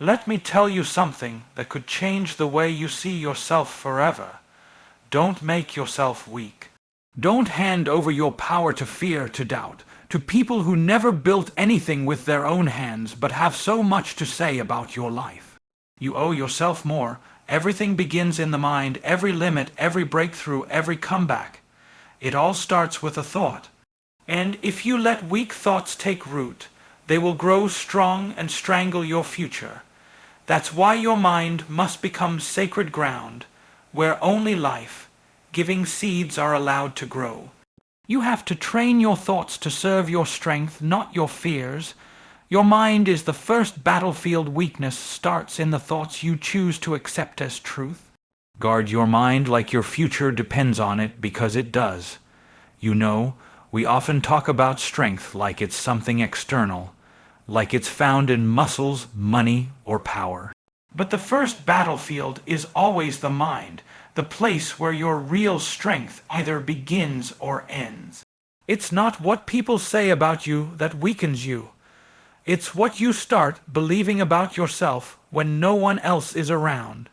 Let me tell you something that could change the way you see yourself forever. Don't make yourself weak. Don't hand over your power to fear, to doubt, to people who never built anything with their own hands but have so much to say about your life. You owe yourself more. Everything begins in the mind, every limit, every breakthrough, every comeback. It all starts with a thought. And if you let weak thoughts take root, they will grow strong and strangle your future. That's why your mind must become sacred ground, where only life, giving seeds are allowed to grow. You have to train your thoughts to serve your strength, not your fears. Your mind is the first battlefield. Weakness starts in the thoughts you choose to accept as truth. Guard your mind like your future depends on it, because it does. You know, we often talk about strength like it's something external, like it's found in muscles, money, or power. But the first battlefield is always the mind, the place where your real strength either begins or ends. It's not what people say about you that weakens you. It's what you start believing about yourself when no one else is around.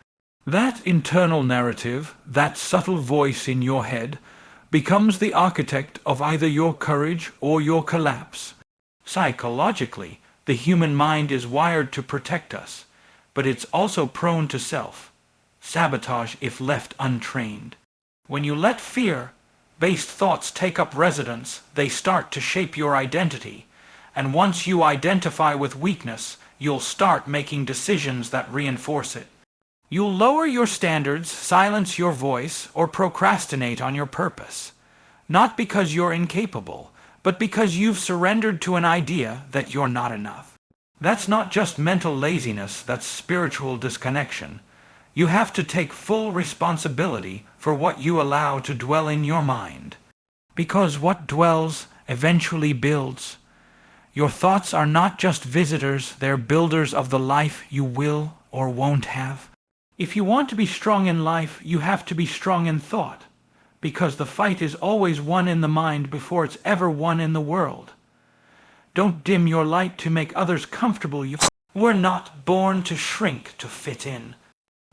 That internal narrative, that subtle voice in your head, becomes the architect of either your courage or your collapse. Psychologically, the human mind is wired to protect us, but it's also prone to self-sabotage if left untrained. When you let fear-based thoughts take up residence, they start to shape your identity, and once you identify with weakness, you'll start making decisions that reinforce it. You'll lower your standards, silence your voice, or procrastinate on your purpose, not because you're incapable, but because you've surrendered to an idea that you're not enough. That's not just mental laziness, that's spiritual disconnection. You have to take full responsibility for what you allow to dwell in your mind. Because what dwells eventually builds. Your thoughts are not just visitors, they're builders of the life you will or won't have. If you want to be strong in life, you have to be strong in thought, because the fight is always won in the mind before it's ever won in the world. Don't dim your light to make others comfortable. We're not born to shrink to fit in.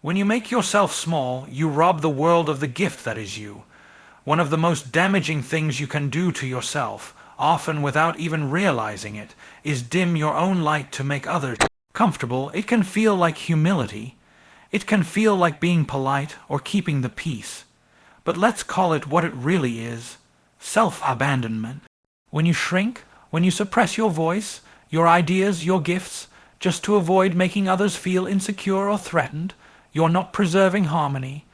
When you make yourself small, you rob the world of the gift that is you. One of the most damaging things you can do to yourself, often without even realizing it, is dim your own light to make others comfortable. It can feel like humility. It can feel like being polite or keeping the peace. But let's call it what it really is: self-abandonment. When you shrink, when you suppress your voice, your ideas, your gifts, just to avoid making others feel insecure or threatened, you're not preserving harmony.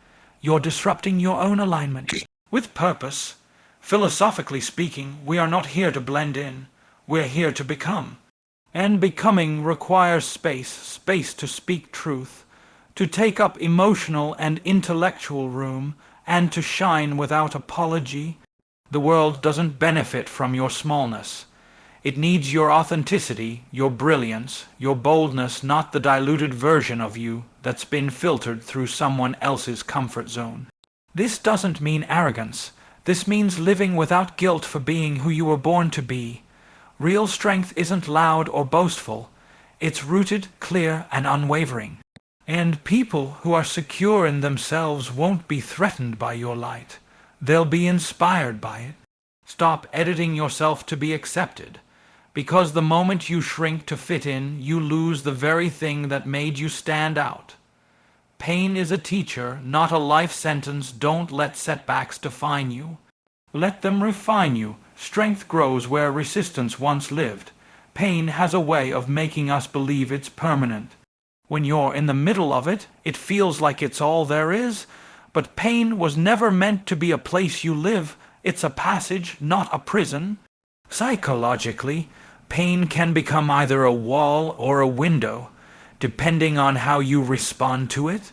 You're disrupting your own alignment with purpose. Philosophically speaking, we are not here to blend in. We're here to become. And becoming requires space to speak truth, to take up emotional and intellectual room, and to shine without apology. The world doesn't benefit from your smallness. It needs your authenticity, your brilliance, your boldness, not the diluted version of you that's been filtered through someone else's comfort zone. This doesn't mean arrogance. This means living without guilt for being who you were born to be. Real strength isn't loud or boastful. It's rooted, clear, and unwavering. And people who are secure in themselves won't be threatened by your light. They'll be inspired by it. Stop editing yourself to be accepted. Because the moment you shrink to fit in, you lose the very thing that made you stand out. Pain is a teacher, not a life sentence. Don't let setbacks define you. Let them refine you. Strength grows where resistance once lived. Pain has a way of making us believe it's permanent. When you're in the middle of it, it feels like it's all there is. But pain was never meant to be a place you live. It's a passage, not a prison. Psychologically, pain can become either a wall or a window, depending on how you respond to it.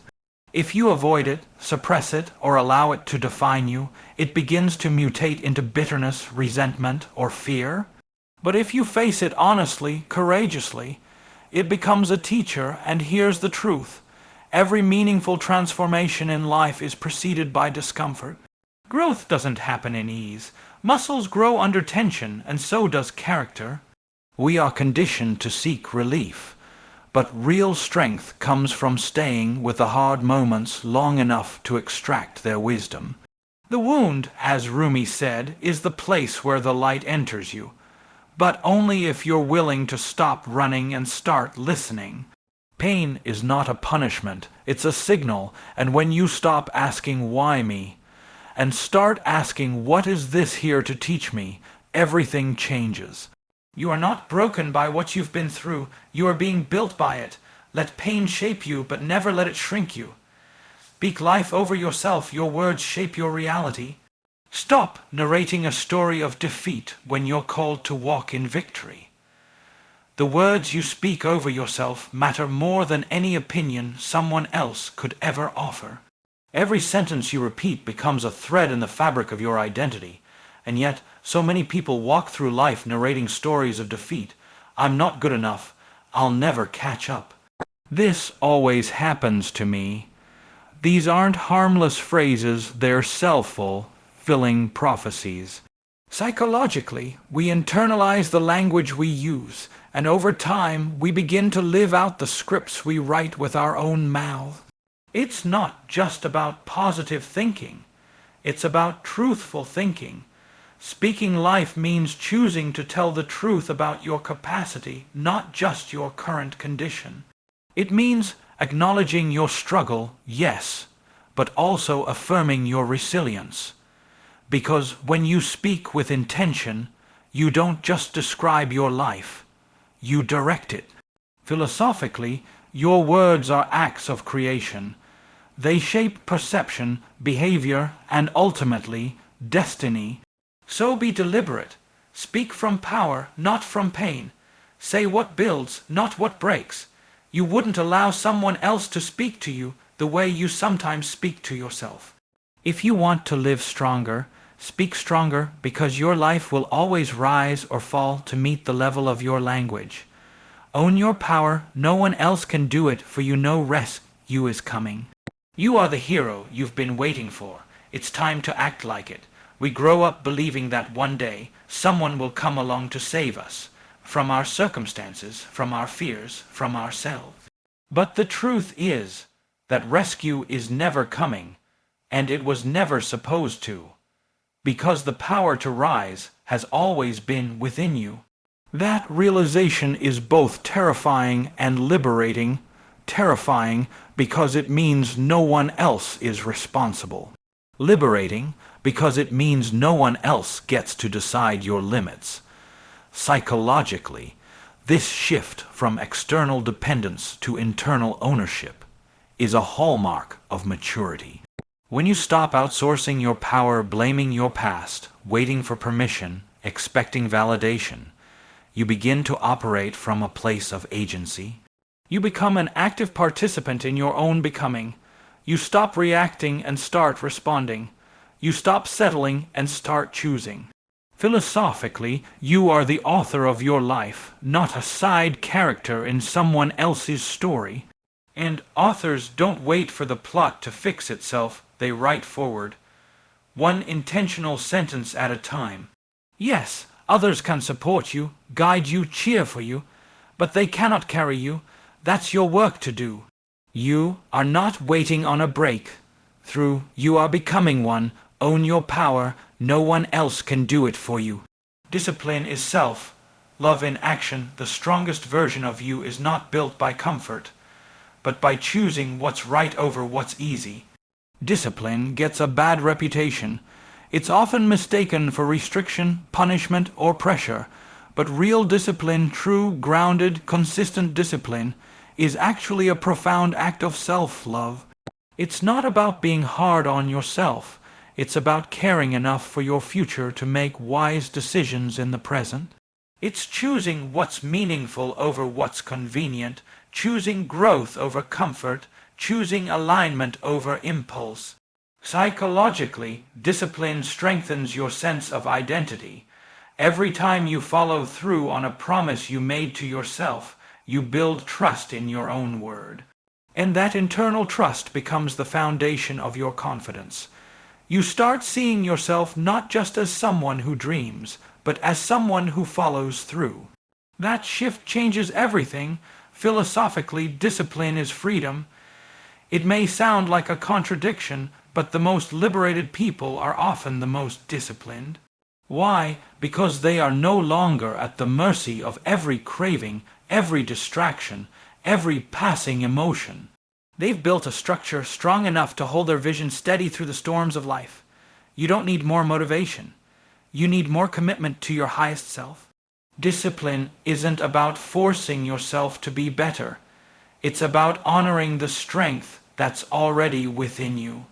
If you avoid it, suppress it, or allow it to define you, it begins to mutate into bitterness, resentment, or fear. But if you face it honestly, courageously, it becomes a teacher. And here's the truth: every meaningful transformation in life is preceded by discomfort. Growth doesn't happen in ease. Muscles grow under tension, and so does character. We are conditioned to seek relief. but real strength comes from staying with the hard moments long enough to extract their wisdom. The wound, as Rumi said, is the place where the light enters you, but only if you're willing to stop running and start listening. Pain is not a punishment, it's a signal, and when you stop asking why me, and start asking what is this here to teach me, everything changes. You are not broken by what you've been through, you are being built by it. Let pain shape you, but never let it shrink you. Speak life over yourself, your words shape your reality. Stop narrating a story of defeat when you're called to walk in victory. The words you speak over yourself matter more than any opinion someone else could ever offer. Every sentence you repeat becomes a thread in the fabric of your identity, and yet so many people walk through life narrating stories of defeat. I'm not good enough. I'll never catch up. This always happens to me. These aren't harmless phrases, they're self-fulfilling prophecies. Psychologically, we internalize the language we use, and over time we begin to live out the scripts we write with our own mouth. It's not just about positive thinking. It's about truthful thinking. Speaking life means choosing to tell the truth about your capacity, not just your current condition. It means acknowledging your struggle, yes, but also affirming your resilience. Because when you speak with intention, you don't just describe your life, you direct it. Philosophically, your words are acts of creation. They shape perception, behavior, and ultimately, destiny. So be deliberate. Speak from power, not from pain. Say what builds, not what breaks. You wouldn't allow someone else to speak to you the way you sometimes speak to yourself. If you want to live stronger, speak stronger, because your life will always rise or fall to meet the level of your language. Own your power. No one else can do it, for you know rescue is coming. You are the hero you've been waiting for. It's time to act like it. We grow up believing that one day someone will come along to save us, from our circumstances, from our fears, from ourselves. But the truth is that rescue is never coming, and it was never supposed to, because the power to rise has always been within you. That realization is both terrifying and liberating. Terrifying because it means no one else is responsible. Liberating because it means no one else gets to decide your limits. Psychologically, this shift from external dependence to internal ownership is a hallmark of maturity. When you stop outsourcing your power, blaming your past, waiting for permission, expecting validation, you begin to operate from a place of agency. You become an active participant in your own becoming. You stop reacting and start responding. You stop settling and start choosing. Philosophically, you are the author of your life, not a side character in someone else's story. And authors don't wait for the plot to fix itself, they write forward, one intentional sentence at a time. Yes, others can support you, guide you, cheer for you, but they cannot carry you. That's your work to do. You are not waiting on a breakthrough, you are becoming one. Own your power, no one else can do it for you. Discipline is self. Love in action. The strongest version of you is not built by comfort, but by choosing what's right over what's easy. Discipline gets a bad reputation. It's often mistaken for restriction, punishment, or pressure, but real discipline, true, grounded, consistent discipline, is actually a profound act of self-love. It's not about being hard on yourself. It's about caring enough for your future to make wise decisions in the present. It's choosing what's meaningful over what's convenient, choosing growth over comfort, choosing alignment over impulse. Psychologically, discipline strengthens your sense of identity. Every time you follow through on a promise you made to yourself, you build trust in your own word. And that internal trust becomes the foundation of your confidence. You start seeing yourself not just as someone who dreams, but as someone who follows through. That shift changes everything. Philosophically, discipline is freedom. It may sound like a contradiction, but the most liberated people are often the most disciplined. Why? Because they are no longer at the mercy of every craving, every distraction, every passing emotion. They've built a structure strong enough to hold their vision steady through the storms of life. You don't need more motivation. You need more commitment to your highest self. Discipline isn't about forcing yourself to be better. It's about honoring the strength that's already within you.